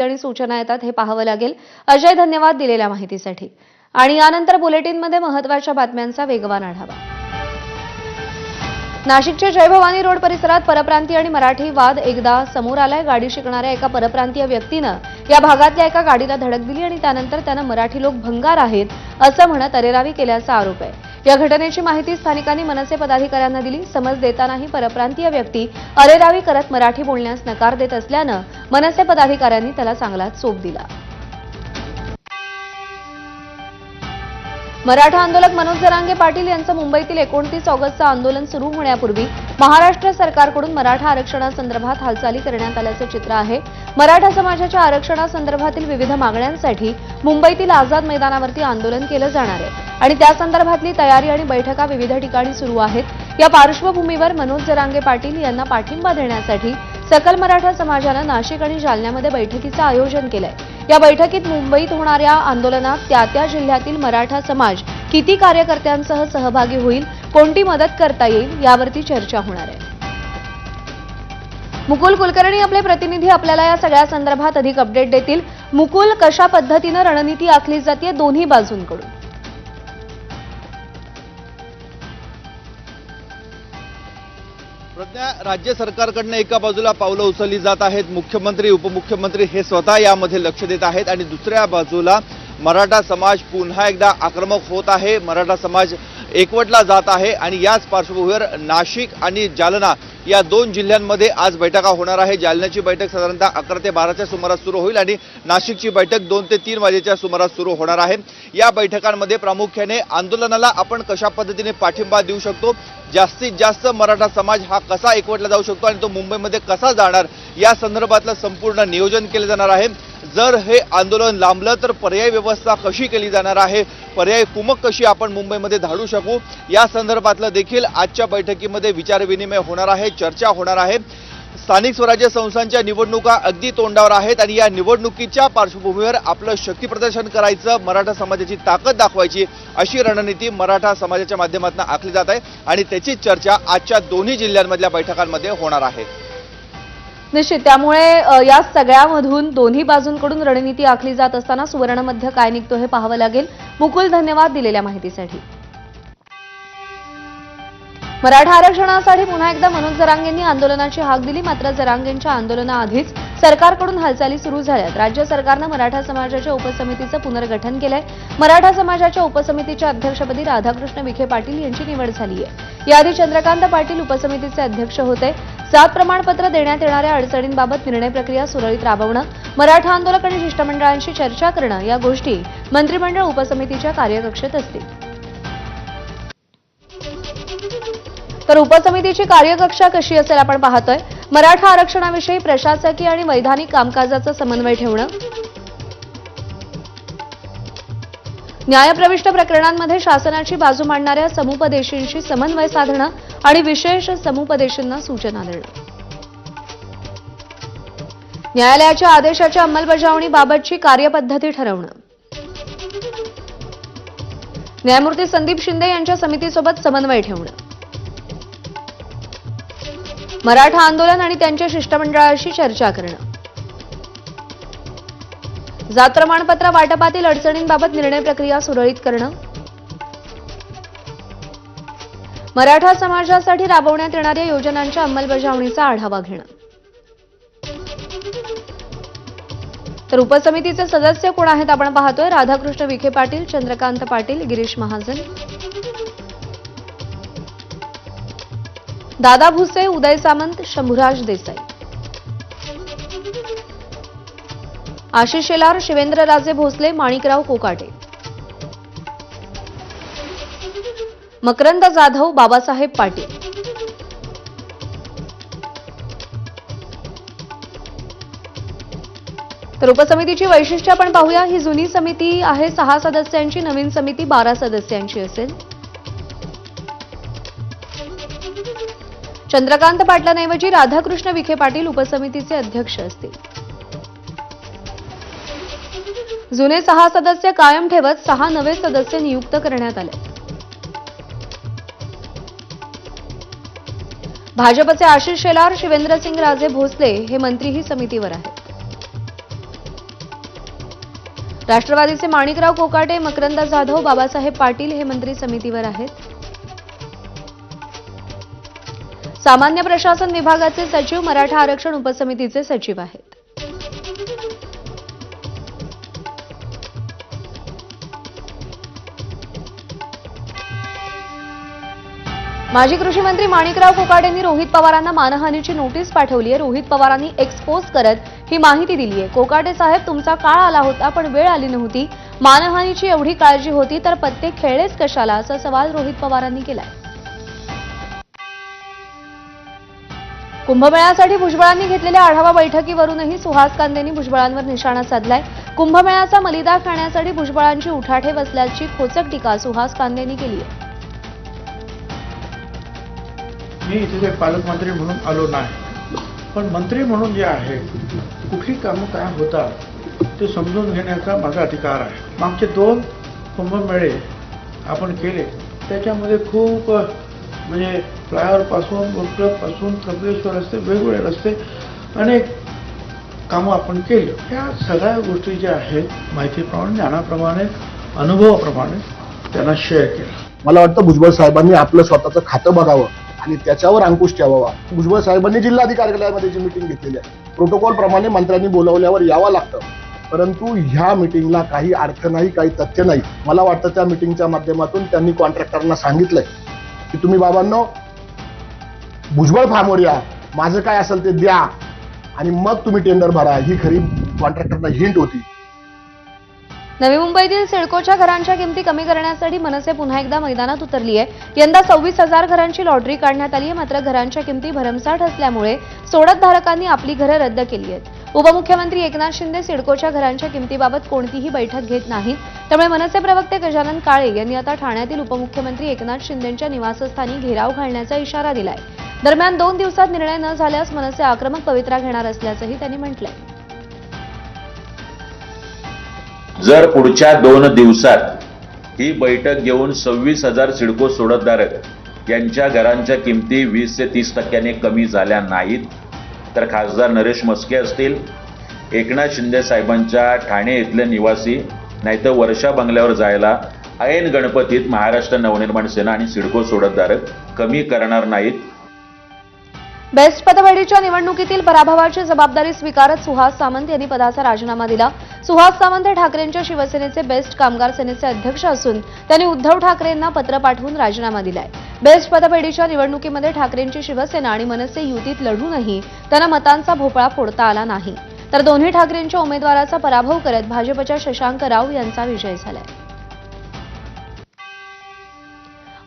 आणि सूचना येतात हे पाहावं लागेल। अजय, धन्यवाद दिलेल्या माहितीसाठी। आणि यानंतर बुलेटिनमध्ये महत्त्वाच्या बातम्यांचा वेगवान आढावा। नाशिकच्या जय भवानी रोड परिसरात परप्रांतीय आणि मराठी वाद एकदा समोर आलाय। गाडी शिकणाऱ्या एका परप्रांतीय व्यक्तीनं या भागातल्या एका गाडीला धडक दिली आणि त्यानंतर त्यानं मराठी लोक भंगार आहेत असं म्हणत अरेरावी केल्याचा आरोप आहे। या घटनेची माहिती स्थानिकांनी मनसे पदाधिकाऱ्यांना दिली। समज देतानाही परप्रांतीय व्यक्ती अरेरावी करत मराठी बोलण्यास नकार देत असल्यानं मनसे पदाधिकाऱ्यांनी त्याला चांगलाच चोप दिला। मराठा आंदोलक मनोज जरांगे पाटील यांचं मुंबईतील 29 ऑगस्टचं आंदोलन सुरू होण्यापूर्वी महाराष्ट्र सरकारकडून मराठा आरक्षणासंदर्भात हालचाली करण्यात आल्याचं चित्र आहे। मराठा समाजाच्या आरक्षणासंदर्भातील विविध मागण्यांसाठी मुंबईतील आझाद मैदानावरती आंदोलन केलं जाणार आहे आणि त्या संदर्भातली तयारी आणि बैठका विविध ठिकाणी सुरू आहेत। या पार्श्वभूमीवर मनोज जरांगे पाटील यांना पाठिंबा देण्यासाठी सकल मराठा समाजानं नाशिक आणि जालन्यामध्ये बैठकीचं आयोजन केलंय। या बैठकीत मुंबईत होणाऱ्या आंदोलनात त्या जिल्ह्यातील मराठा समाज किती कार्यकर्त्यांसह सहभागी होईल, कोणती मदत करता येईल यावरती चर्चा होणार आहे। मुकुल कुलकर्णी आपले प्रतिनिधी आपल्याला या सगळ्या संदर्भात अधिक अपडेट देतील। मुकुल, कशा पद्धतीने रणनीती आखली जाते दोन्ही बाजूंकडून? प्रज्ञा, राज्य सरकारकडनं एका बाजूला पावलं उचलली जात आहेत। मुख्यमंत्री उपमुख्यमंत्री हे स्वतः यामध्ये लक्ष देत आहेत आणि दुसऱ्या बाजूला मराठा समाज पुन्हा एकदा आक्रमक होत आहे। मराठा समाज एकवटला जात आहे आणि याच पार्श्वभूमीवर नाशिक आणि जालना या दोन जिल्ह्यांमध्ये आज बैठका होणार आहे। जालन्याची बैठक साधारणतः 11 ते 12च्या सुमारास सुरू होईल आणि नाशिकची बैठक 2 ते 3 वाजेच्या सुमारास सुरू होणार आहे। या बैठकांमध्ये प्रामुख्याने आंदोलनाला आपण कशा पद्धतीने पाठिंबा देऊ शकतो, जास्तीत जास्त मराठा समाज हा कसा एकवटला जाऊ शकतो आणि तो मुंबईमध्ये कसा जाणार या संदर्भातलं संपूर्ण नियोजन केले जाणार आहे। जर हे आंदोलन लांबलं तर पर्यायी व्यवस्था कशी केली जाणार आहे, पर्यायी कुमक कशी आपण मुंबईमध्ये धाडू शकू या संदर्भातलं देखील आजच्या बैठकीमध्ये विचारविनिमय होणार आहे, चर्चा होणार आहे। स्थानिक स्वराज्य संस्थांच्या निवडणुका अगदी तोंडावर आहेत आणि या निवडणुकीच्या पार्श्वभूमीवर आपलं शक्ती प्रदर्शन करायचं, मराठा समाजाची ताकद दाखवायची अशी रणनीती मराठा समाजाच्या माध्यमातून आखली जात आहे आणि त्याची चर्चा आजच्या दोन्ही जिल्ह्यांमधल्या बैठकांमध्ये होणार आहे। निश्चित, त्यामुळे या सगळ्यामधून दोन्ही बाजूंकडून रणनीती आखली जात असताना सुवर्णमध्य काय निघतो हे पाहावं लागेल। मुकुल, धन्यवाद दिलेल्या माहितीसाठी। मराठा आरक्षणासाठी पुन्हा एकदा मनोज जरांगेंनी आंदोलनाची हाक दिली। मात्र जरांगेंच्या आंदोलनाआधीच सरकारकडून हालचाली सुरू झाल्यात। राज्य सरकारनं मराठा समाजाच्या उपसमितीचं पुनर्गठन केलंय। मराठा समाजाच्या उपसमितीच्या अध्यक्षपदी राधाकृष्ण विखे पाटील यांची निवड झाली आहे। याआधी चंद्रकांत पाटील उपसमितीचे अध्यक्ष होते। जात प्रमाणपत्र देण्यात येणाऱ्या अडचणींबाबत निर्णय प्रक्रिया सुरळीत राबवणं, मराठा आंदोलक आणि शिष्टमंडळांशी चर्चा करणं या गोष्टी मंत्रिमंडळ उपसमितीच्या कार्यकक्षेत असतील। तर उपसमितीची कार्यकक्षा कशी असेल आपण पाहतोय। मराठा आरक्षणाविषयी प्रशासकीय आणि वैधानिक कामकाजाचा समन्वय ठेवणं, न्यायप्रविष्ट प्रकरणांमध्ये शासनाची बाजू मांडणाऱ्या समुपदेशींशी समन्वय साधणं आणि विशेष समुपदेशींना सूचना देणं, न्यायालयाच्या आदेशाच्या अंमलबजावणीबाबतची कार्यपद्धती ठरवणं, न्यायमूर्ती संदीप शिंदे यांच्या समितीसोबत समन्वय ठेवणं, मराठा आंदोलन आणि त्यांच्या शिष्टमंडळाशी चर्चा करणं, जात प्रमाणपत्र वाटपातील अडचणींबाबत निर्णय प्रक्रिया सुरळीत करणं, मराठा समाजासाठी राबवण्यात येणाऱ्या योजनांच्या अंमलबजावणीचा आढावा घेणं। तर उपसमितीचे सदस्य कोण आहेत आपण पाहतोय। राधाकृष्ण विखे पाटील, चंद्रकांत पाटील, गिरीश महाजन, दादा भुसे, उदय सामंत, शंभूराज देसाई, आशिष शेलार, शिवेंद्रराजे भोसले, माणिकराव कोकाटे, मकरंद जाधव, बाबासाहेब पाटील, तर उपसमितीची वैशिष्ट्ये आपण पाहूया। ही जुनी समिती आहे 6 सदस्यांची, नवीन समिती 12 सदस्यांची असेल। चंद्रकांत पाटलांऐवजी राधाकृष्ण विखे पाटील उपसमितीचे अध्यक्ष असतील। जुने 6 सदस्य कायम ठेवत 6 नवे सदस्य नियुक्त करण्यात आले। भाजपचे आशिष शेलार, शिवेंद्रसिंग राजे भोसले हे मंत्री ही समितीवर आहेत। राष्ट्रवादीचे माणिकराव कोकाटे, मकरंद जाधव, बाबासाहेब पाटील हे मंत्री समितीवर आहेत. सामान्य प्रशासन विभागाचे सचिव मराठा आरक्षण उपसमितीचे सचिव आहेत. माजी कृषी मंत्री माणिकराव कोकाटेंनी रोहित पवारांना मानहानीची नोटीस पाठवली आहे. रोहित पवारांनी एक्सपोज करत ही माहिती दिली आहे. कोकाटे साहेब, तुमचा काळ आला होता पण वेळ आली नव्हती. मानहानीची एवढी काळजी होती तर पत्ते खेळलेच कशाला, असा सवाल रोहित पवारांनी केलाय. कुंभमेळ्यासाठी भुजबळांनी घेतलेल्या आढावा बैठकीवरूनही सुहास कांदेंनी भुजबळांवर निशाणा साधलाय. कुंभमेळ्याचा मलिदा खाण्यासाठी भुजबळांची उठाठेव असल्याची खोचक टीका सुहास कांदेंनी केली आहे. मी इथे पालकमंत्री म्हणून आलो नाही, पण मंत्री म्हणून जे आहे कुठली कामं काय होतात ते समजून घेण्याचा माझा अधिकार आहे. मागचे 2 कुंभमेळे आपण केले, त्याच्यामध्ये खूप म्हणजे फ्लायओव्हरपासून गुरुकुलपासून कपिलेश्वर रस्ते, वेगवेगळे रस्ते, अनेक कामं आपण केली. या सगळ्या गोष्टी ज्या आहेत माहितीप्रमाणे, ज्ञानाप्रमाणे, अनुभवाप्रमाणे त्यांना शेअर केलं. मला वाटतं भुजबळ साहेबांनी आपलं स्वतःचं खातं बघावं आणि त्याच्यावर अंकुश ठेवावा. भुजबळ साहेबांनी जिल्हाधिकारी कार्यालयामध्ये जी मीटिंग घेतलेली आहे, प्रोटोकॉल प्रमाणे मंत्र्यांनी बोलावल्यावर यावं लागतं, परंतु ह्या मीटिंगला काही अर्थ नाही, काही तथ्य नाही. मला वाटतं त्या मीटिंगच्या माध्यमातून त्यांनी कॉन्ट्रॅक्टरना सांगितलंय की तुम्ही बाबांनो भुजबळ फार्मवर या, माझं काय असेल ते द्या आणि मग तुम्ही टेंडर भरा. ही खरी कॉन्ट्रॅक्टरना हिंट होती. नवी मुंबईतील सिडकोच्या घरांच्या किमती कमी करण्यासाठी मनसे पुन्हा एकदा मैदानात उतरली आहे. यंदा 26,000 घरांची लॉटरी काढण्यात आली आहे. मात्र घरांच्या किमती भरमसाठ असल्यामुळे सोडतधारकांनी आपली घरं रद्द केली आहेत. उपमुख्यमंत्री एकनाथ शिंदे सिडकोच्या घरांच्या किमतीबाबत कोणतीही बैठक घेत नाहीत. त्यामुळे मनसे प्रवक्ते गजानन काळे यांनी आता ठाण्यातील उपमुख्यमंत्री एकनाथ शिंदेंच्या निवासस्थानी घेराव घालण्याचा इशारा दिलाय. दरम्यान 2 दिवसात निर्णय न झाल्यास मनसे आक्रमक पवित्रा घेणार असल्याचंही त्यांनी म्हटलंय. जर पुढच्या 2 दिवसात ही बैठक घेऊन 26,000 सिडको सोडतधारक यांच्या घरांच्या किमती 20 ते 30% कमी झाल्या नाहीत तर खासदार नरेश मस्के असतील, एकनाथ शिंदे साहेबांच्या ठाणे इथले निवासी नाहीतर वर्षा बंगल्यावर जायला ऐन गणपतीत महाराष्ट्र नवनिर्माण सेना आणि सिडको सोडतधारक कमी करणार नाहीत. बेस्ट पतपेढीच्या निवडणुकीतील पराभवाची जबाबदारी स्वीकारत सुहास सामंत यांनी पदाचा राजीनामा दिला. सुहास सामंत हे ठाकरेंच्या शिवसेनेचे बेस्ट कामगार सेनेचे अध्यक्ष असून त्यांनी उद्धव ठाकरेंना पत्र पाठवून राजीनामा दिलाय. बेस्ट पतपेढीच्या निवडणुकीमध्ये ठाकरेंची शिवसेना आणि मनसे युतीत लढूनही त्यांना मतांचा भोपळा फोडता आला नाही, तर दोन्ही ठाकरेंच्या उमेदवाराचा पराभव करत भाजपच्या शशांक राव यांचा विजय झालाय.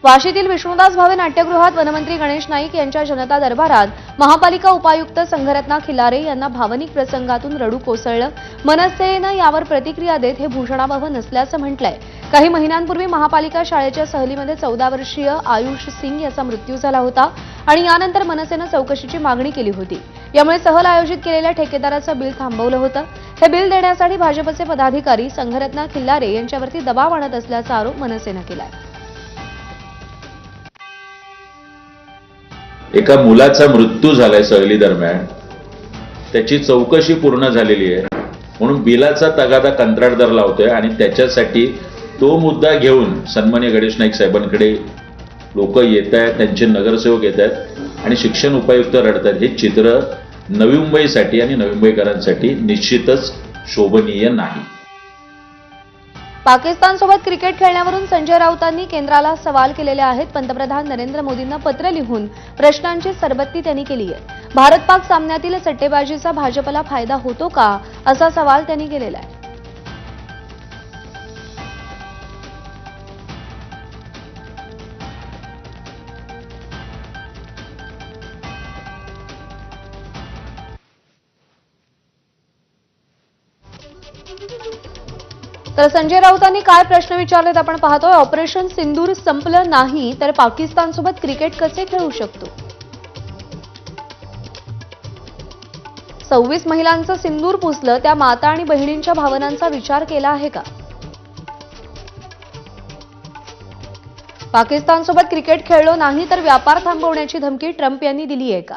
वाशीतील विष्णुदास भावे नाट्यगृहात वनमंत्री गणेश नाईक यांच्या जनता दरबारात महापालिका उपायुक्त संघरत्ना खिलारे यांना भावनिक प्रसंगातून रडू कोसळलं. मनसेनं यावर प्रतिक्रिया देत हे भूषणावह नसल्याचं म्हटलंय. काही महिन्यांपूर्वी महापालिका शाळेच्या सहलीमध्ये 14 वर्षीय आयुष सिंग याचा मृत्यू झाला होता आणि यानंतर मनसेनं चौकशीची मागणी केली होती. यामुळे सहल आयोजित केलेल्या ठेकेदाराचं बिल थांबवलं होतं. हे बिल देण्यासाठी भाजपचे पदाधिकारी संघरत्ना खिल्लारे यांच्यावरती दबाव आणत असल्याचा आरोप मनसेनं केलाय. एका मुलाचा मृत्यू झालाय सहली दरम्यान, त्याची चौकशी पूर्ण झालेली आहे म्हणून बिलाचा तगादा कंत्राटदार लावतोय आणि त्याच्यासाठी तो मुद्दा घेऊन सन्माननीय गणेश नाईक साहेबांकडे लोक येत आहेत, त्यांचे नगरसेवक येत आहेत आणि शिक्षण उपायुक्त रडतात. हे चित्र नवी मुंबईसाठी आणि नवी मुंबईकरांसाठी निश्चितच शोभनीय नाही. पाकिस्तानसोबत क्रिकेट खेळण्यावरून संजय राऊतांनी केंद्राला सवाल केलेले आहेत. पंतप्रधान नरेंद्र मोदींना पत्र लिहून प्रश्नांची सरबत्ती त्यांनी केली आहे. भारत-पाक सामन्यातील सट्टेबाजीचा भाजपला फायदा होतो का, असा सवाल त्यांनी केलेला आहे. तर संजय राऊतांनी काय प्रश्न विचारलेत आपण पाहतोय. ऑपरेशन सिंदूर संपलं नाही तर पाकिस्तानसोबत क्रिकेट कसे खेळू शकतो. 26 महिलांचं सिंदूर पुसलं, त्या माता आणि बहिणींच्या भावनांचा विचार केला आहे का. पाकिस्तानसोबत क्रिकेट खेळलो नाही तर व्यापार थांबवण्याची धमकी ट्रम्प यांनी दिली आहे का.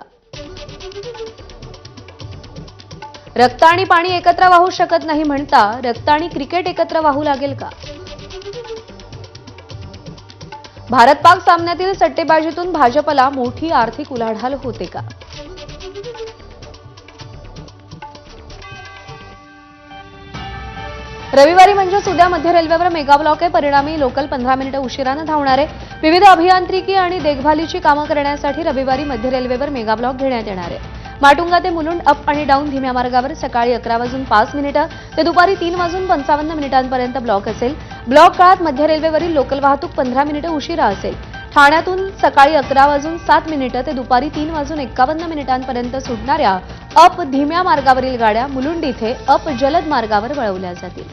रक्त आणि पाणी एकत्र वाहू शकत नाही म्हणता रक्त आणि क्रिकेट एकत्र वाहू लागेल का? भारत पाक सामन्यातील सट्टेबाजीतून भाजपला मोठी आर्थिक उलाढाल होते का? रविवारी म्हणजेच उद्या मध्य रेल्वेवर मेगा ब्लॉक आहे. परिणामी लोकल 15 मिनिटं उशिरानं धावणार आहे. विविध अभियांत्रिकी आणि देखभालीची कामं करण्यासाठी रविवारी मध्य रेल्वेवर मेगा ब्लॉक घेण्यात येणार आहे. माटुंगा ते मुलुंड अप आणि डाऊन धीम्या मार्गावर सकाळी 11:05 ते दुपारी 3:55 पर्यंत ब्लॉक असेल. ब्लॉक काळात मध्य रेल्वेवरील लोकल वाहतूक 15 मिनिटं उशिरा असेल. ठाण्यातून सकाळी 11:07 ते दुपारी 3:51 पर्यंत सुटणाऱ्या अप धीम्या मार्गावरील गाड्या मुलुंड इथे अप जलद मार्गावर वळवल्या जातील.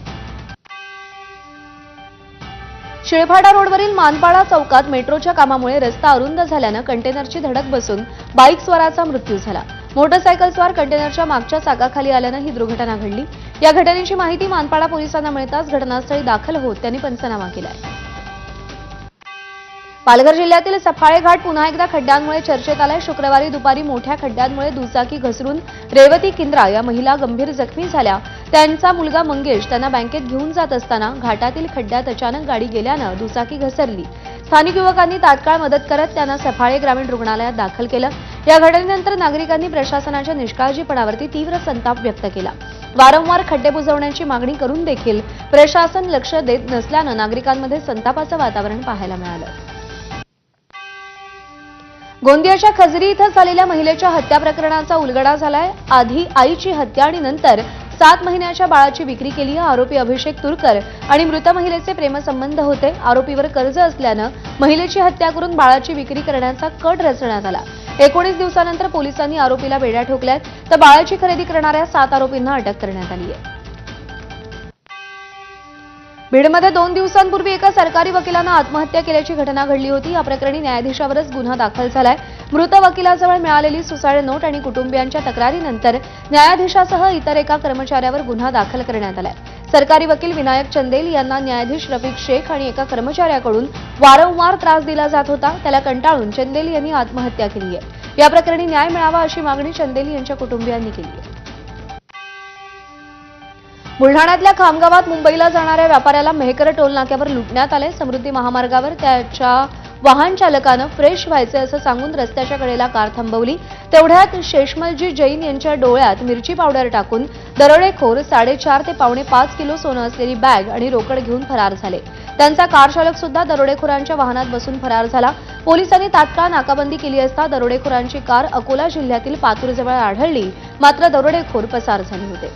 शिळफाटा रोडवरील मानपाडा चौकात मेट्रोच्या कामामुळे रस्ता अरुंद झाल्यानं कंटेनरची धडक बसून बाईकस्वाराचा मृत्यू झाला. मोटरसायकलस्वार कंटेनरच्या मागच्या चाकाखाली आल्यानं ही दुर्घटना घडली. या घटनेची माहिती मानपाडा पोलिसांना मिळताच घटनास्थळी दाखल होत त्यांनी पंचनामा केलाय. पालघर जिल्ह्यातील सफाळे घाट पुन्हा एकदा खड्ड्यांमुळे चर्चेत आलाय. शुक्रवारी दुपारी मोठ्या खड्ड्यांमुळे दुचाकी घसरून रेवती किंद्रा या महिला गंभीर जखमी झाल्या. त्यांचा मुलगा मंगेश त्यांना बँकेत घेऊन जात असताना घाटातील खड्ड्यात अचानक गाडी गेल्यानं दुचाकी घसरली. स्थानिक युवकांनी तात्काळ मदत करत त्यांना सफाळे ग्रामीण रुग्णालयात दाखल केलं. या घटनेनंतर नागरिकांनी प्रशासनाच्या निष्काळजीपणावरती तीव्र संताप व्यक्त केला. वारंवार खड्डे बुजवण्याची मागणी करून देखील प्रशासन लक्ष देत नसल्यानं नागरिकांमध्ये संतापाचं वातावरण पाहायला मिळालं. गोंदियाच्या खजरी इथं झालेल्या महिलेच्या हत्या प्रकरणाचा उलगडा झालाय. आधी आईची हत्या आणि नंतर 7 महिन्याच्या बाळाची विक्री केली. आरोपी अभिषेक तुरकर आणि मृत महिलेचे प्रेमसंबंध होते. आरोपीवर कर्ज असल्यानं महिलेची हत्या करून बाळाची विक्री करण्याचा कट रचण्यात आला. 19 दिवसानंतर पोलिसांनी आरोपीला बेड्या ठोकल्यात, तर बाळाची खरेदी करणाऱ्या 7 आरोपींना अटक करण्यात आली आहे. बीडमध्ये 2 दिवसांपूर्वी एका सरकारी वकिलानं आत्महत्या केल्याची घटना घडली होती. या प्रकरणी न्यायाधीशावरच गुन्हा दाखल झालाय. मृत वकिलाजवळ मिळालेली सुसाईड नोट आणि कुटुंबियांच्या तक्रारीनंतर न्यायाधीशासह इतर एका कर्मचाऱ्यावर गुन्हा दाखल करण्यात आलाय. सरकारी वकील विनायक चंदेल यांना न्यायाधीश रफिक शेख आणि एका कर्मचाऱ्याकडून वारंवार त्रास दिला जात होता. त्याला कंटाळून चंदेल यांनी आत्महत्या केली आहे. या प्रकरणी न्याय मिळावा अशी मागणी चंदेल यांच्या कुटुंबियांनी केली आहे. बुलढाण्यातल्या खामगावात मुंबईला जाणाऱ्या व्यापाऱ्याला मेहकर टोल नाक्यावर लुटण्यात आले. समृद्धी महामार्गावर त्याच्या वाहन चालकानं फ्रेश व्हायचे असं सांगून रस्त्याच्या कडेला कार थांबवली. तेवढ्यात शेषमलजी जैन यांच्या डोळ्यात मिरची पावडर टाकून दरोडेखोर 4.5 ते 5.5 किलो सोनं असलेली बॅग आणि रोकड घेऊन फरार झाले. त्यांचा कार चालक सुद्धा दरोडेखोरांच्या वाहनात बसून फरार झाला. पोलिसांनी तात्काळ नाकाबंदी केली असता दरोडेखोरांची कार अकोला जिल्ह्यातील पातूरजवळ आढळली. मात्र दरोडेखोर पसार झाले होते.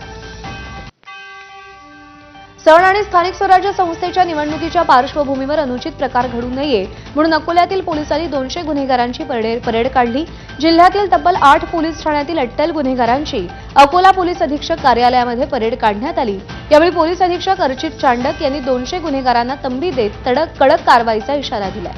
सण आणि स्थानिक स्वराज्य संस्थेच्या निवडणुकीच्या पार्श्वभूमीवर अनुचित प्रकार घडू नये म्हणून अकोल्यातील पोलिसांनी 200 गुन्हेगारांची परेड काढली. जिल्ह्यातील तब्बल 8 पोलीस ठाण्यातील अट्टल गुन्हेगारांची अकोला पोलीस अधीक्षक कार्यालयामध्ये परेड काढण्यात आली. यावेळी पोलीस अधीक्षक अर्चित चांडक यांनी 200 गुन्हेगारांना तंबी देत कडक कारवाईचा इशारा दिला.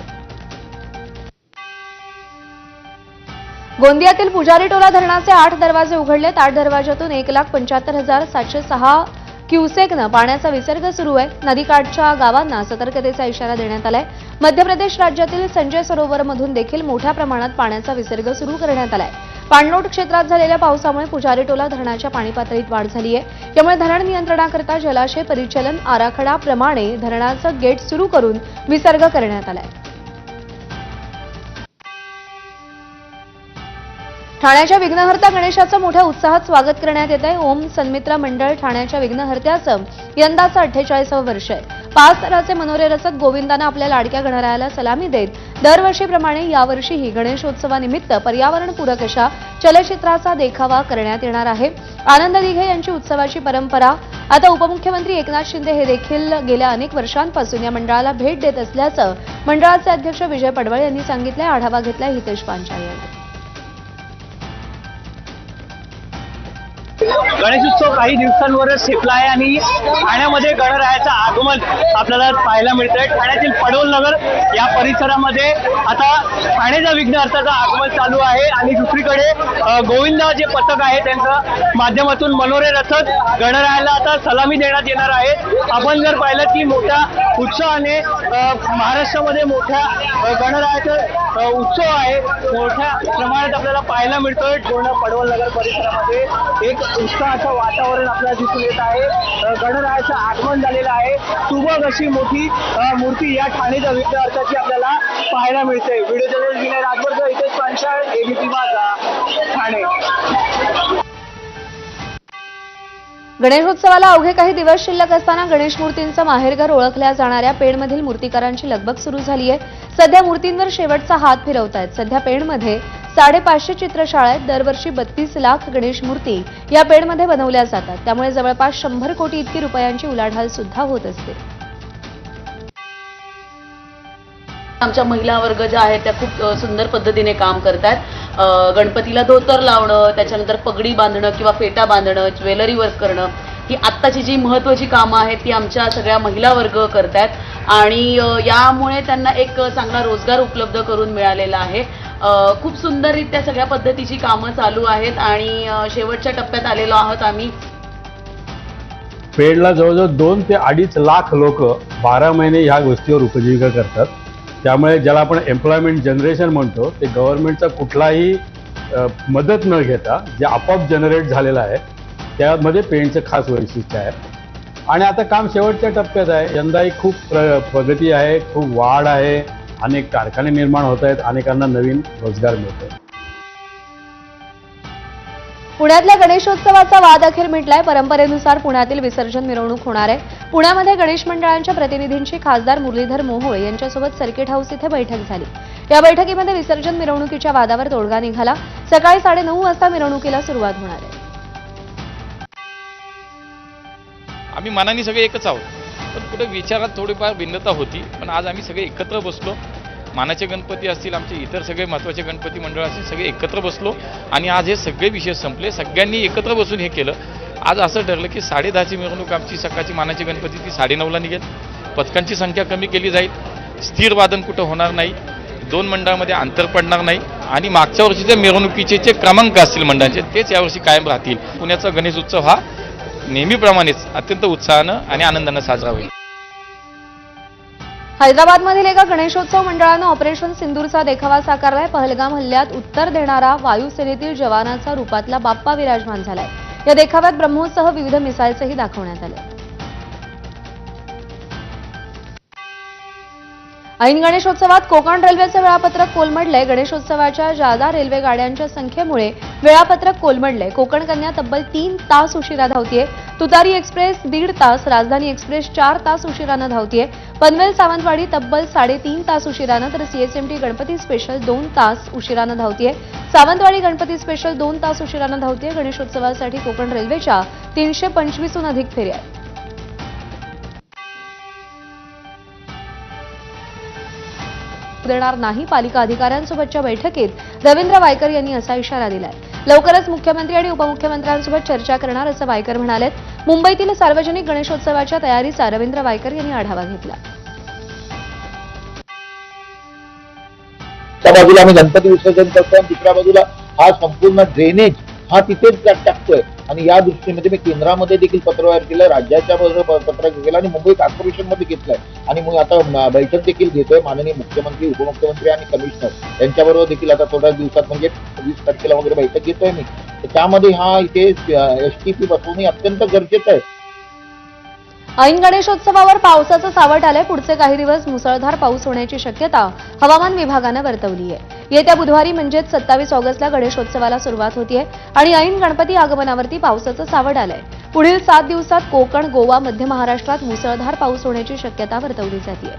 गोंदियातील पुजारी टोला धरणाचे 8 दरवाजे उघडलेत. 8 दरवाजातून 1,75,706 क्युसेकनं पाण्याचा विसर्ग सुरू आहे. नदीकाठच्या गावांना सतर्कतेचा इशारा देण्यात आलाय. मध्य प्रदेश राज्यातील संजय सरोवरमधून देखील मोठ्या प्रमाणात पाण्याचा विसर्ग सुरू करण्यात आलाय. पाणलोट क्षेत्रात झालेल्या पावसामुळे पुजारी टोला धरणाच्या पाणी पातळीत वाढ झाली आहे. यामुळे धरण नियंत्रणाकरता जलाशय परिचलन आराखडाप्रमाणे धरणाचं गेट सुरू करून विसर्ग करण्यात आलाय. ठाण्याच्या विघ्नहर्ता गणेशाचं मोठ्या उत्साहात स्वागत करण्यात येत आहे. ओम सन्मित्रा मंडळ ठाण्याच्या विघ्नहर्त्याचं यंदाचं 48वं वर्ष आहे. 5 ताराचे मनोरे रचत गोविंदानं आपल्या लाडक्या गणरायाला सलामी देत दरवर्षीप्रमाणे यावर्षीही गणेशोत्सवानिमित्त पर्यावरणपूरक अशा चलचित्राचा देखावा करण्यात येणार आहे. आनंद दिघे यांची उत्सवाची परंपरा. आता उपमुख्यमंत्री एकनाथ शिंदे हे देखील गेल्या अनेक वर्षांपासून या मंडळाला भेट देत असल्याचं मंडळाचे अध्यक्ष विजय पडवळ यांनी सांगितलंय. आढावा घेतलाय हितेश पांचाळ यांनी. गणेशोत्सव काही दिवसांवरच ठेपला आहे आणि ठाण्यामध्ये गणरायाचं आगमन आपल्याला पाहायला मिळतंय. ठाण्यातील पडवल नगर या परिसरामध्ये आता ठाण्याच्या विघ्नहर्त्याचं आगमन चालू आहे आणि दुसरीकडे गोविंद जे पथक आहे त्यांच्या माध्यमातून मनोरे रचत गणरायाला आता सलामी देण्यात येणार आहे. आपण जर पाहिलं की मोठ्या उत्साहाने महाराष्ट्रामध्ये मोठ्या गणरायाचा उत्सव आहे मोठ्या प्रमाणात आपल्याला पाहायला मिळतोय. पूर्ण पडवल नगर परिसरामध्ये एक उत्साह असं वातावरण आपल्याला दिसून येत आहे. गणरायाचं आगमन झालेलं आहे. सुबक अशी मोठी मूर्ती या ठाणेच्या विघ्न अर्थाची आपल्याला पाहायला मिळते. व्हिडिओ जर्नलिस्ट विनय राजवरकर, इथेच पांचाळ, एबीपी माझा, ठाणे. गणेशोत्सवाला अवघे काही दिवस शिल्लक असताना गणेश मूर्तींचं माहेरघर ओळखल्या जाणाऱ्या पेणमधील मूर्तिकारांची लगबग सुरू झाली आहे. सध्या मूर्तींवर शेवटचा हात फिरवतायत. सध्या पेणमध्ये 550 चित्रशाळा आहेत. दरवर्षी 32 लाख गणेश मूर्ती या पेणमध्ये बनवल्या जातात. त्यामुळे जवळपास 100 कोटी इतकी रुपयांची उलाढाल सुद्धा होत असते. आमच्या महिला वर्ग ज्या आहेत त्या खूप सुंदर पद्धतीने काम करतात. गणपतीला धोतर लावणं, त्याच्यानंतर पगडी बांधणं किंवा फेटा बांधणं, ज्वेलरी वर्क करणं, ही आत्ताची जी महत्त्वाची कामं आहेत ती आमच्या सगळ्या महिला वर्ग करतात आणि यामुळे त्यांना एक चांगला रोजगार उपलब्ध करून मिळालेला आहे. खूप सुंदररित्या सगळ्या पद्धतीची कामं चालू आहेत आणि शेवटच्या टप्प्यात आलेलो आहोत आम्ही. पेडला जवळजवळ 2 ते 2.5 लाख लोक 12 महिने ह्या गोष्टीवर उपजीविका करतात. त्यामुळे ज्याला आपण एम्प्लॉयमेंट जनरेशन म्हणतो ते गव्हर्नमेंटचा कुठलाही मदत न घेता जे आपोआप जनरेट झालेलं आहे त्यामध्ये पेणचं खास वैशिष्ट्य आहे. आणि आता काम शेवटच्या टप्प्यात आहे. यंदाही खूप प्रगती आहे, खूप वाढ आहे, अनेक कारखाने निर्माण होत आहेत, अनेकांना नवीन रोजगार मिळत आहे. पुण्यातल्या गणेशोत्सवाचा वाद अखेर मिटलाय. परंपरेनुसार पुण्यातील विसर्जन मिरवणूक होणार आहे. पुण्यामध्ये गणेश मंडळांच्या प्रतिनिधींची खासदार मुरलीधर मोहोळ यांच्यासोबत सर्किट हाऊस इथे बैठक झाली. या बैठकीमध्ये विसर्जन मिरवणुकीच्या वादावर तोडगा निघाला. सकाळी 9:30 वाजता मिरवणुकीला सुरुवात होणार आहे. आम्ही मनाने सगळे एकच आहोत, पण कुठे विचारात थोडीफार भिन्नता होती. पण आज आम्ही सगळे एकत्र बसलो. मानाचे गणपती असतील, आमचे इतर सगळे महत्त्वाचे गणपती मंडळ असतील, सगळे एकत्र बसलो आणि आज हे सगळे विषय संपले. सगळ्यांनी एकत्र बसून हे केलं. आज असं ठरलं की 10:30ची मिरवणूक आमची सकाळची मानाची गणपती ती 9:30ला निघेल. पथकांची संख्या कमी केली जाईल. स्थिर वादन कुठं होणार नाही. 2 मंडळामध्ये अंतर पडणार नाही आणि मागच्या वर्षीच्या मिरवणुकीचे जे क्रमांक असतील मंडळांचे तेच यावर्षी कायम राहतील. पुण्याचा गणेश उत्सव हा नेहमीप्रमाणेच अत्यंत उत्साहानं आणि आनंदानं साजरा होईल. हैदराबादमधील एका गणेशोत्सव मंडळानं ऑपरेशन सिंदूरचा देखावा साकारलाय. पहलगाम हल्ल्यात उत्तर देणारा वायुसेनेतील जवानाचा रूपातला बाप्पा विराजमान झालाय. या देखाव्यात ब्रह्मोससह विविध मिसाईल्सही दाखवण्यात आले. ऐन गणेशोत्सवात कोकण रेल्वेचं वेळापत्रक कोलमडलंय. गणेशोत्सवाच्या जादा रेल्वे गाड्यांच्या संख्येमुळे वेळापत्रक कोलमडलंय. कोकण कन्या तब्बल 3 तास उशिरा धावतीये. तुतारी एक्सप्रेस 1.5 तास, राजधानी एक्सप्रेस 4 तास उशिरानं धावतीये. पनवेल सावंतवाडी तब्बल 3.5 तास उशिरानं, तर सीएसएमटी गणपती स्पेशल 2 तास उशिरानं धावतीये. सावंतवाडी गणपती स्पेशल 2 तास उशिरानं धावतीये. गणेशोत्सवासाठी कोकण रेल्वेच्या 325हून अधिक फेऱ्या आहेत. देणार नाही. पालिका अधिकाऱ्यांसोबतच्या बैठकीत रवींद्र वायकर यांनी असा इशारा दिलाय. लवकरच मुख्यमंत्री आणि उपमुख्यमंत्र्यांसोबत चर्चा करणार असं वायकर म्हणालेत. मुंबईतील सार्वजनिक गणेशोत्सवाच्या तयारीचा रवींद्र वायकर यांनी आढावा घेतला. त्या बाजूला आम्ही गणपती विसर्जन करतो आणि दुसऱ्या बाजूला हा संपूर्ण ड्रेनेज हा तिथेच टाकतोय आणि या दृष्टीमध्ये मी केंद्रामध्ये देखील पत्रव्यवहार केलं, राज्याच्या पत्र केलं आणि मुंबई कॉर्पोरेशन मध्ये घेतलंय आणि मग आता बैठक देखील घेतोय. माननीय मुख्यमंत्री, उपमुख्यमंत्री आणि कमिशनर यांच्याबरोबर देखील आता थोड्या दिवसात म्हणजे 20 तारखेला वगैरे बैठक घेतोय मी. त्यामध्ये हा इथे एसटीपी बसवणे अत्यंत गरजेचं आहे. ऐन गणेशोत्सवावर पावसाचं सावट आलंय. पुढचे काही दिवस मुसळधार पाऊस होण्याची शक्यता हवामान विभागानं वर्तवली आहे. येत्या बुधवारी म्हणजेच 27 ऑगस्टला गणेशोत्सवाला सुरुवात होतीये आणि ऐन गणपती आगमनावरती पावसाचं सावट आलंय. पुढील 7 दिवसात कोकण, गोवा, मध्य महाराष्ट्रात मुसळधार पाऊस होण्याची शक्यता वर्तवली जाते.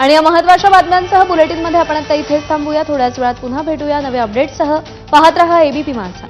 आणि या महत्त्वाच्या बातम्यांसह बुलेटिनमध्ये आपण आता इथेच थांबूया. थोड्याच वेळात पुन्हा भेटूया नव्या अपडेट्ससह. पाहत रहा एबीपी माझा.